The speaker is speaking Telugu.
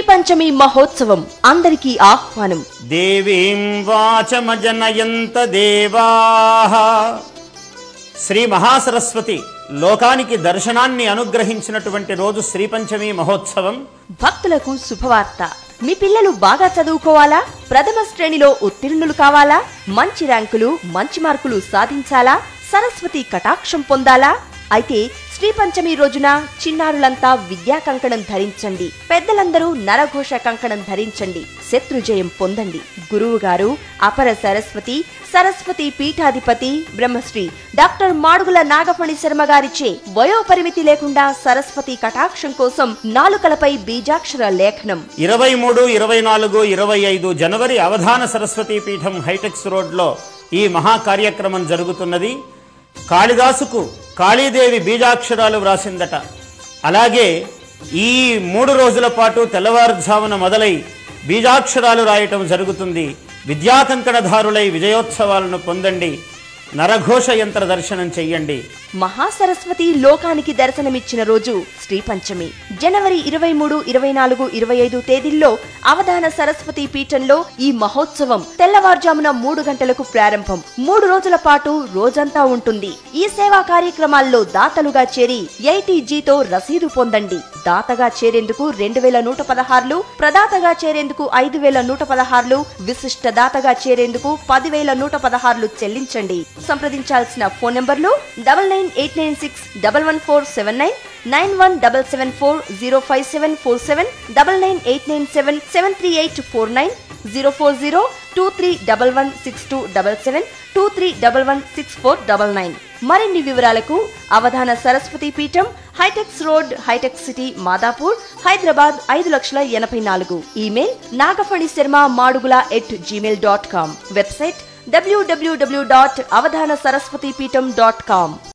పంచమి మహోత్సవం అందరికీ ఆహ్వానం. దేవీం వాచమజనయంత దేవాః. శ్రీ మహాసరస్వతి లోకానికి దర్శనాన్ని అనుగ్రహించినటువంటి రోజు శ్రీ పంచమి మహోత్సవం. భక్తులకు శుభవార్త. మీ పిల్లలు బాగా చదువుకోవాలా? ప్రథమ శ్రేణిలో ఉత్తీర్ణులు కావాలా? మంచి ర్యాంకులు, మంచి మార్కులు సాధించాలా? సరస్వతి కటాక్షం పొందాలా? అయితే శ్రీ పంచమి రోజున చిన్నారులంతా విద్యా కంకణం ధరించండి, పెద్దలందరూ నరఘోష కంకణం ధరించండి, శత్రుజయం పొందండి. గురువు గారు అపర సరస్వతి, సరస్వతి పీఠాధిపతి బ్రహ్మశ్రీ డాక్టర్ మాడుగుల నాగఫణి శర్మ గారిచే వయోపరిమితి లేకుండా సరస్వతి కటాక్షం కోసం నాలుకలపై బీజాక్షర లేఖనం. 23, 24, 25 జనవరి అవధాన సరస్వతి పీఠం హైటెక్స్ రోడ్ లో ఈ మహా కార్యక్రమం జరుగుతున్నది. కాళిదాసుకు కాళీదేవి బీజాక్షరాలు వ్రాసిందట. అలాగే ఈ 3 రోజుల పాటు తెల్లవారుజామున మొదలై బీజాక్షరాలు రాయటం జరుగుతుంది. విద్యాకంకణధారులై విజయోత్సవాలను పొందండి, నరఘోష యంత్ర దర్శనం చెయ్యండి. మహాసరస్వతి లోకానికి దర్శనమిచ్చిన రోజు శ్రీ పంచమి. జనవరి 23, 24, 25 తేదీల్లో అవధాన సరస్వతి పీఠంలో ఈ మహోత్సవం తెల్లవారుజామున 3 గంటలకు ప్రారంభం. 3 రోజుల పాటు రోజంతా ఉంటుంది. ఈ సేవా కార్యక్రమాల్లో దాతలుగా చేరి ఐటీజీతో రసీదు పొందండి. దాతగా చేరేందుకు 2116, ప్రదాతగా చేరేందుకు 5116, విశిష్ట దాతగా చేరేందుకు 10116 చెల్లించండి. సంప్రదించాల్సిన ఫోన్ నంబర్లు 9989611479, 9177405747, 9989773849, 04023116277, 23116499. మరిన్ని వివరాలకు Avadhana Saraswati Peetham, Hitex road, Hitec City, Madhapur, Hyderabad 5,84,000. Email nagafaniSharma@gmail.com. Website www.avadhanasaraswatipitham.com.